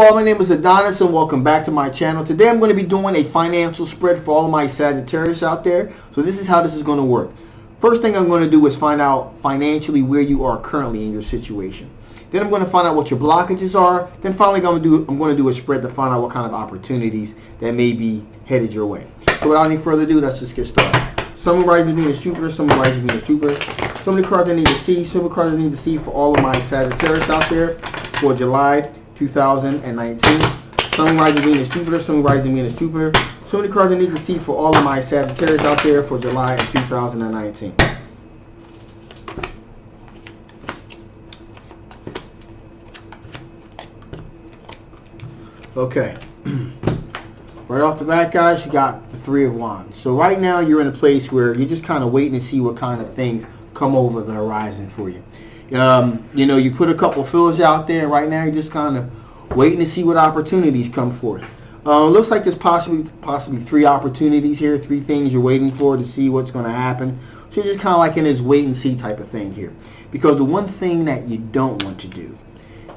all, my name is Adonis and welcome back to my channel. Today I'm going to be doing a financial spread for all of my Sagittarius out there. So this is how this is going to work. First thing I'm going to do is find out financially where you are currently in your situation. Then I'm going to find out what your blockages are. Then finally I'm going to do a spread to find out what kind of opportunities that may be headed your way. So without any further ado, let's just get started. Sun, Moon, Rising, Venus, Jupiter. Sun, Moon, Rising, Venus, Jupiter. So many cards I need to see. So many cards I need to see for all of my Sagittarius out there for July 2019. Sun, Rising, Venus, Jupiter. Sun, Rising, Venus, Jupiter. So many cards I need to see for all of my Sagittarius out there for July of 2019. Okay. Right off the bat, guys, you got the Three of Wands. So right now you're in a place where you're just kind of waiting to see what kind of things come over the horizon for you. You know, you put a couple fillers out there, and right now you're just kind of waiting to see what opportunities come forth. Looks like there's possibly three opportunities here, three things you're waiting for to see what's going to happen. So you're just kind of like in this wait and see type of thing here. Because the one thing that you don't want to do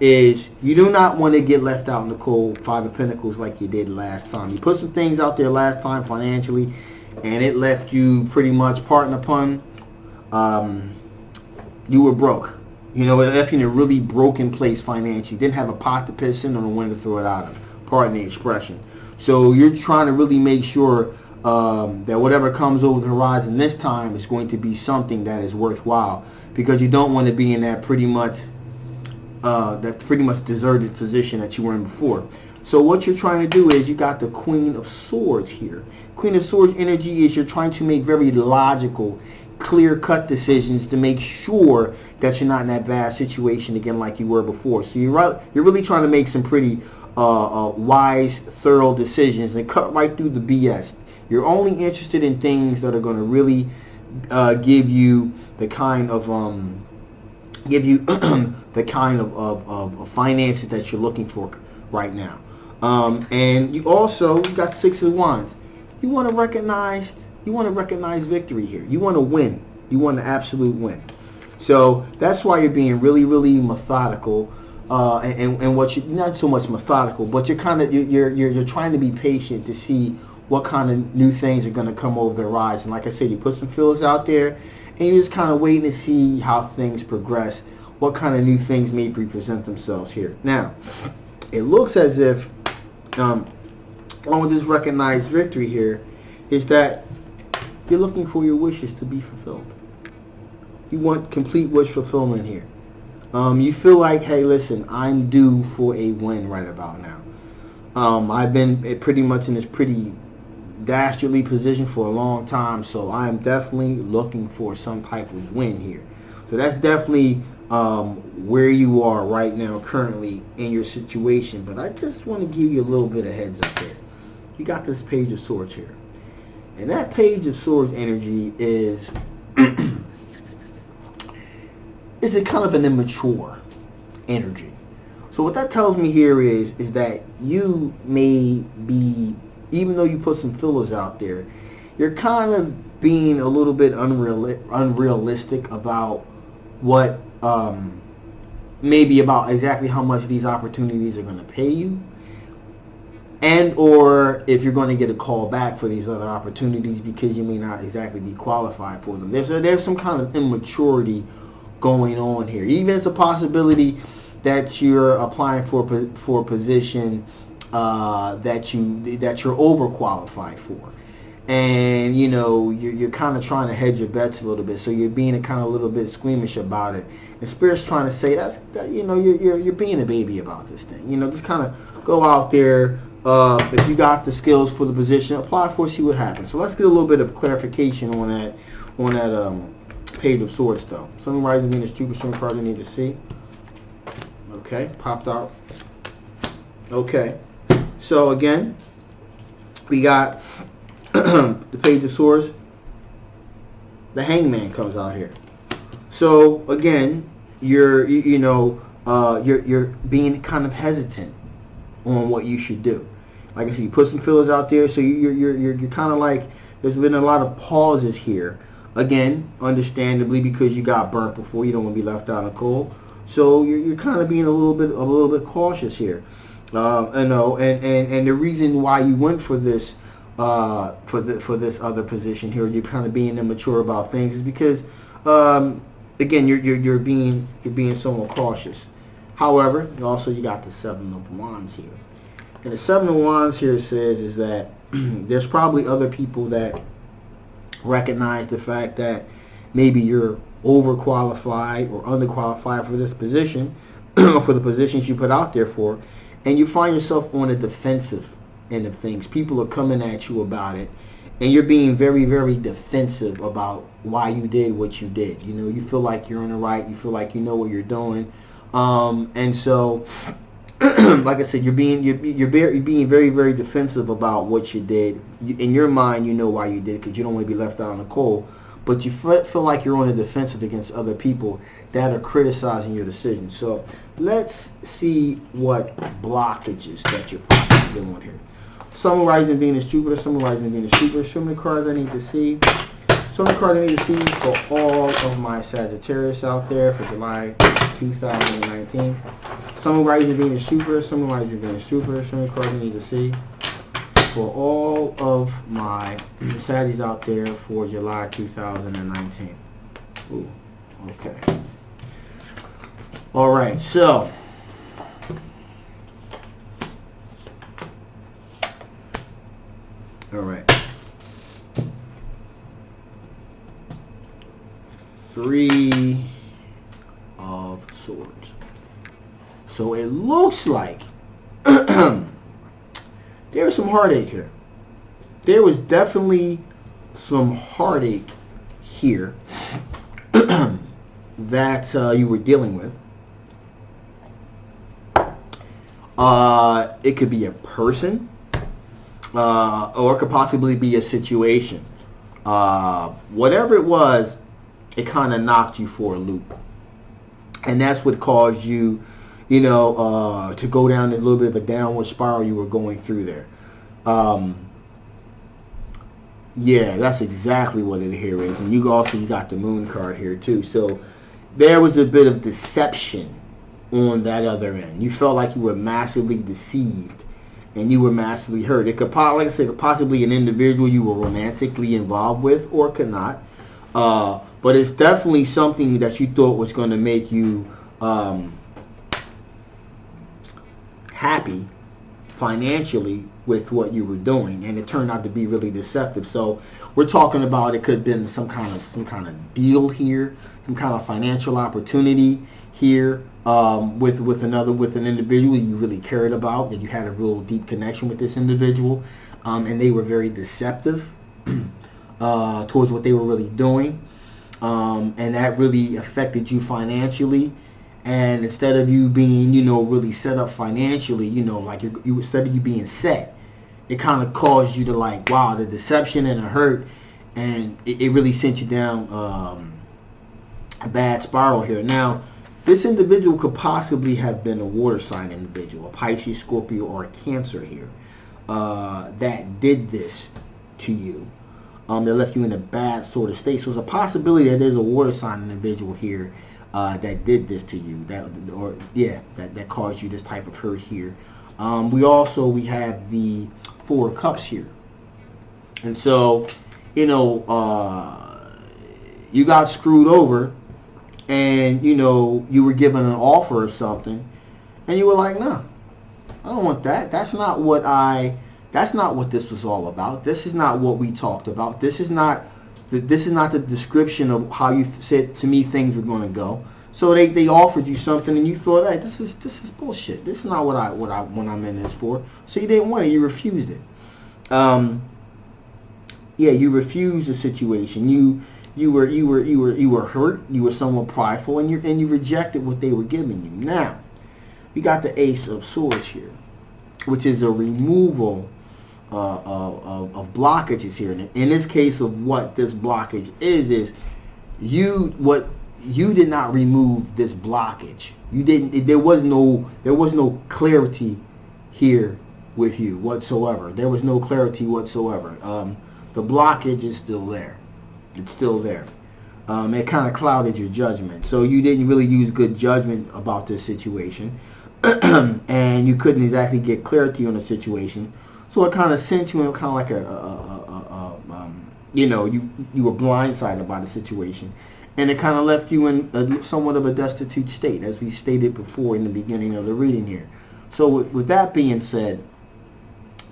is you do not want to get left out in the cold, Five of Pentacles, like you did last time. You put some things out there last time financially, and it left you pretty much parting upon. You were broke. You know, it left you in a really broken place financially. Didn't have a pot to piss in or one to throw it out of. Pardon the expression. So you're trying to really make sure that whatever comes over the horizon this time is going to be something that is worthwhile, because you don't want to be in that pretty much deserted position that you were in before. So what you're trying to do is you got the Queen of Swords here. Queen of Swords energy is you're trying to make very logical, clear-cut decisions to make sure that you're not in that bad situation again like you were before. So you're really trying to make some pretty wise, thorough decisions and cut right through the BS. You're only interested in things that are going to really give you the kind of finances that you're looking for right now. And you also got Six of Wands. You want to recognize victory here. You want to win. You want an absolute win. So that's why you're being really, really methodical. And what you not so much methodical, but you're trying to be patient to see what kind of new things are going to come over the horizon. Like I said, you put some feelers out there, and you're just kind of waiting to see how things progress, what kind of new things may present themselves here. Now, it looks as if along with this recognized victory here is that you're looking for your wishes to be fulfilled. You want complete wish fulfillment here. You feel like, hey, listen, I'm due for a win right about now. I've been pretty much in this pretty dastardly position for a long time, so I'm definitely looking for some type of win here. So that's definitely where you are right now currently in your situation. But I just want to give you a little bit of heads up here. You got this Page of Swords here. And that Page of Swords energy is is a kind of an immature energy. So what that tells me here is that you may be, even though you put some fillers out there, you're kind of being a little bit unrealistic about what maybe about exactly how much these opportunities are going to pay you, and or if you're going to get a call back for these other opportunities because you may not exactly be qualified for them. There's some kind of immaturity going on here. Even it's a possibility that you're applying for a position that you're overqualified for, and you know you're kind of trying to hedge your bets a little bit. So you're being a little bit squeamish about it. And Spirit's trying to say that you know you're being a baby about this thing. You know, just kind of go out there. If you got the skills for the position, apply for it, see what happens. So let's get a little bit of clarification on that Page of Swords though. Sun, Rising, Venus, Jupiter, some cards you need to see. Okay, popped out. Okay, so again, we got the Page of Swords. The Hangman comes out here. So again, you're being kind of hesitant on what you should do. Like I said, you put some fillers out there, so you're kind of like, there's been a lot of pauses here. Again, understandably, because you got burnt before, you don't want to be left out in the cold. So you're kind of being a little bit cautious here. And the reason why you went for this for this other position here, you're kind of being immature about things, is because again, you're being somewhat cautious. However, you got the Seven of Wands here, and the Seven of Wands here says is that there's probably other people that recognize the fact that maybe you're overqualified or underqualified for this position, or for the positions you put out there for, and you find yourself on the defensive end of things. People are coming at you about it, and you're being very, very defensive about why you did what you did. You know, you feel like you're in the right. You feel like you know what you're doing, and so, like I said, you're being very, very defensive about what you did. In your mind, you know why you did it, because you don't want to be left out in the cold. But you feel like you're on the defensive against other people that are criticizing your decision. So let's see what blockages that you're possibly dealing with here. Sun, Rising, Venus, Jupiter. Sun, Rising, Venus, Jupiter. Show me the cards I need to see. Show me the cards I need to see for all of my Sagittarius out there for July 2019. Sun, Rising, Venus, Jupiter. Sun, Rising, Venus, Jupiter. Show me the cards I need to see for all of my Saggies out there for July 2019. Ooh, okay. All right, so all right. Three of Swords. So it looks like there was some heartache here. There was definitely some heartache here that you were dealing with. It could be a person, or it could possibly be a situation. Whatever it was, it kind of knocked you for a loop. And that's what caused you, to go down a little bit of a downward spiral you were going through there. Yeah, that's exactly what it here is. And you got the Moon card here too. So there was a bit of deception on that other end. You felt like you were massively deceived and you were massively hurt. It could, like I said, could possibly an individual you were romantically involved with, or could not. But it's definitely something that you thought was going to make you happy financially with what you were doing, and it turned out to be really deceptive. So we're talking about, it could have been some kind of deal here, some kind of financial opportunity here, with an individual you really cared about, that you had a real deep connection with this individual, and they were very deceptive towards what they were really doing, and that really affected you financially. And instead of you being, really set up financially, like you instead of you being set, it kind of caused you to, like, wow, the deception and the hurt, and it really sent you down a bad spiral here. Now, this individual could possibly have been a water sign individual, a Pisces, Scorpio, or a Cancer here, that did this to you. That left you in a bad sort of state. So there's a possibility that there's a water sign individual here that did this to you, that caused you this type of hurt here. We have the Four of Cups here, and so you got screwed over, and you were given an offer or something, and you were like, no, I don't want that. That's not what this was all about. This is not what we talked about. This is not the description of how you said to me things were going to go. So they offered you something, and you thought, hey, this is bullshit. This is not what I'm in this for. So you didn't want it. You refused it. You refused the situation. You were hurt. You were somewhat prideful, and you rejected what they were giving you. Now, we got the Ace of Swords here, which is a removal of blockages here. And in this case, of what this blockage is you did not remove this blockage. You didn't. There was no clarity here with you whatsoever. There was no clarity whatsoever. The blockage is still there. It's still there. It kind of clouded your judgment. So you didn't really use good judgment about this situation. and you couldn't exactly get clarity on the situation. So it kind of sent you in kind of like you know, you were blindsided by the situation, and it kind of left you in somewhat of a destitute state, as we stated before in the beginning of the reading here. So with that being said,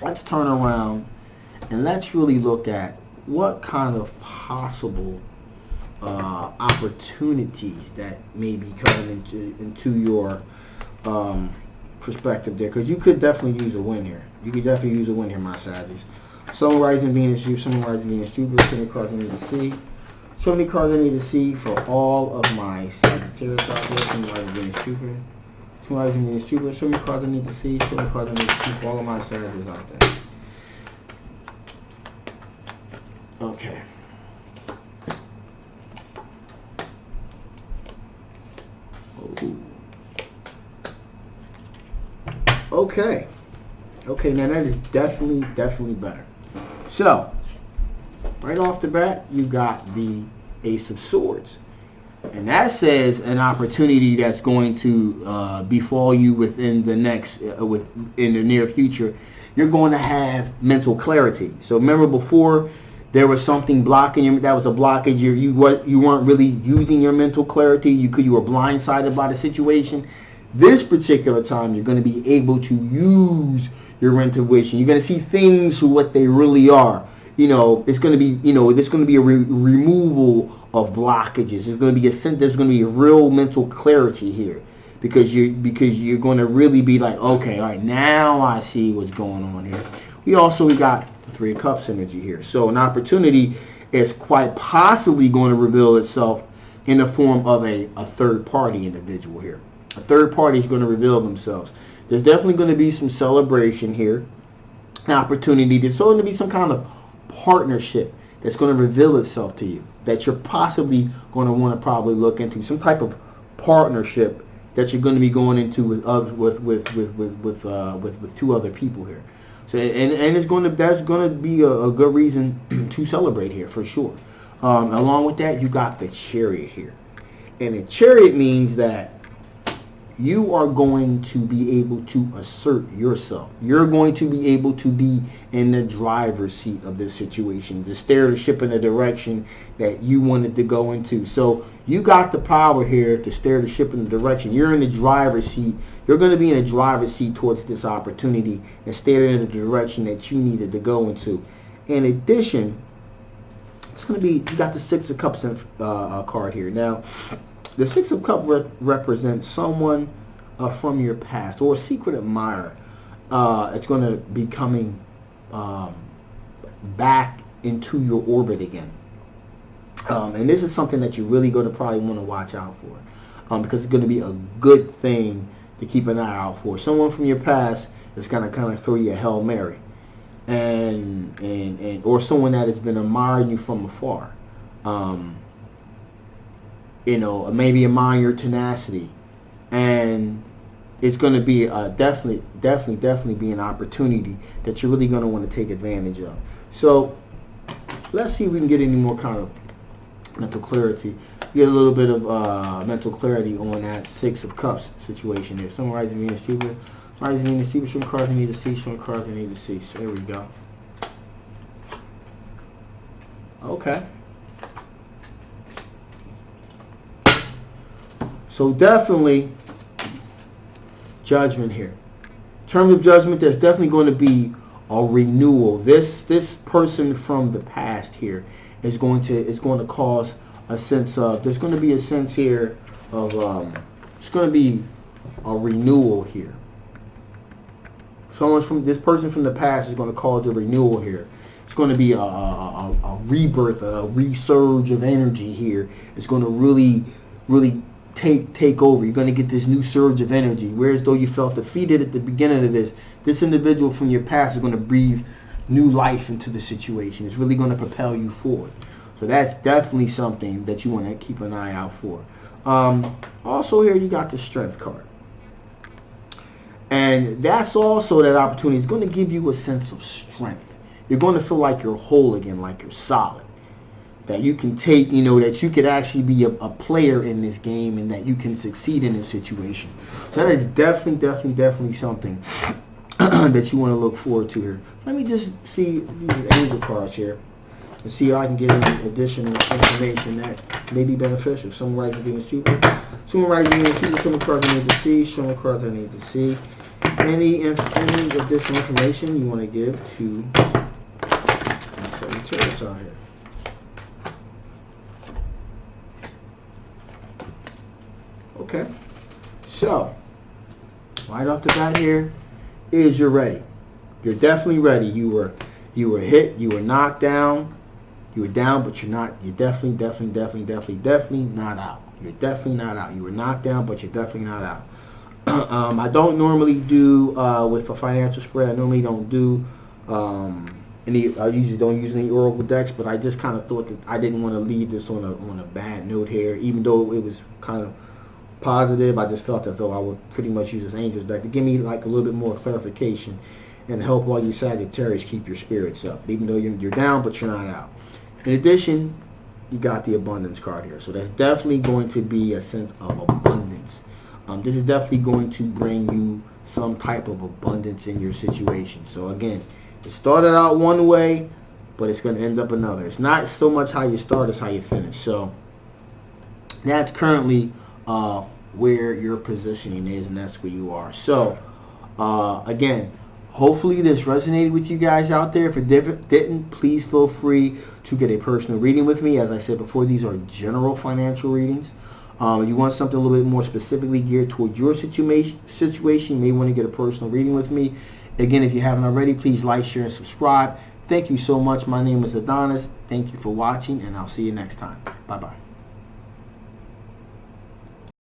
let's turn around and let's really look at what kind of possible opportunities that may be coming into your perspective there, because you could definitely use a win here. You could definitely use a win here, my Saggies. Sun, rising, Venus, Sun, rising, Venus, Jupiter. Show me cards I need to see. Show me cards I need to see for all of my Sagittarius out there. Sun, rising, Venus, Jupiter. Sun, rising, Venus, Jupiter. Show me cards I need to see. Show me cards I need to see for all of my Sagittarius out there. Okay. Okay. Okay, now that is definitely better. So, right off the bat, you got the Ace of Swords. And that says an opportunity that's going to befall you within the next, in the near future. You're going to have mental clarity. So remember before, there was something blocking you. That was a blockage. You weren't really using your mental clarity. You were blindsided by the situation. This particular time, you're going to be able to use your intuition. You're going to see things for what they really are. You know, it's going to be, you know, there's going to be a removal of blockages. There's going to be there's going to be a real mental clarity here, because you're going to really be like, okay, all right, now I see what's going on here. We got the Three of Cups energy here. So an opportunity is quite possibly going to reveal itself in the form of a third party individual here. A third party is going to reveal themselves. There's definitely going to be some celebration here, an opportunity. There's going to be some kind of partnership that's going to reveal itself to you, that you're possibly going to want to probably look into. Some type of partnership that you're going to be going into with two other people here. So and that's going to be a good reason to celebrate here for sure. Along with that, you got the Chariot here, and the Chariot means that you are going to be able to assert yourself. You're going to be able to be in the driver's seat of this situation, to steer the ship in the direction that you wanted to go into. So you got the power here to steer the ship in the direction. You're in the driver's seat. You're going to be in the driver's seat towards this opportunity and steer it in the direction that you needed to go into. In addition, it's going to be, you got the Six of Cups card here. Now, the Six of Cups represents someone from your past, or a secret admirer. It's going to be coming back into your orbit again. And this is something that you're really going to probably want to watch out for, because it's going to be a good thing to keep an eye out for. Someone from your past is going to kind of throw you a Hail Mary, and or someone that has been admiring you from afar. You know, maybe admire your tenacity, and it's going to be definitely be an opportunity that you're really going to want to take advantage of. So let's see if we can get any more kind of mental clarity. Get a little bit of mental clarity on that Six of Cups situation here. Sun, rising, Venus, Jupiter. Rising, Venus, Jupiter. Showing cards I need to see. Showing cards I need to see. So there we go. Okay. So definitely Judgment here. In terms of Judgment, there's definitely going to be a renewal. This person from the past here is going to cause a sense of, there's going to be a sense here of it's going to be a renewal here. This person from the past is going to cause a renewal here. It's going to be a rebirth, a resurge of energy here. It's going to really take over. You're going to get this new surge of energy. Whereas though you felt defeated at the beginning of this individual from your past is going to breathe new life into the situation. It's really going to propel you forward. So that's definitely something that you want to keep an eye out for. Also here you got the Strength card. And that's also that opportunity. It's going to give you a sense of strength. You're going to feel like you're whole again, like you're solid. that you can take, you know, that you could actually be a player in this game and that you can succeed in this situation. So that is definitely something that you want to look forward to here. Let me just see these angel cards here and see how I can get any additional information that may be beneficial. Someone writes being stupid. Someone writes being stupid. Some cards I need to see. Some cards I need to see. Any additional information you want to give to Sagittarius out here? Okay, so right off the bat here is you're ready. You're definitely ready. You were hit. You were knocked down. You were down, but you're not. You're definitely not out. You're definitely not out. You were knocked down, but you're definitely not out. I don't normally do with a financial spread. I normally don't do any. I usually don't use any oracle decks, but I just kind of thought that I didn't want to leave this on a bad note here, even though it was kind of positive. I just felt as though I would pretty much use this angels deck to give me like a little bit more clarification and help all you Sagittarius keep your spirits up, even though you're down, but you're not out. In addition, you got the abundance card here, so that's definitely going to be a sense of abundance. This is definitely going to bring you some type of abundance in your situation. So again, it started out one way, but it's going to end up another. It's not so much how you start as how you finish. So that's currently where your positioning is, and that's where you are. So again, hopefully this resonated with you guys out there. If it didn't, please feel free to get a personal reading with me. As I said before, these are general financial readings. If you want something a little bit more specifically geared towards your situation, you may want to get a personal reading with me. Again, if you haven't already, please like, share, and subscribe. Thank you so much. My name is Adonis. Thank you for watching, and I'll see you next time. Bye-bye.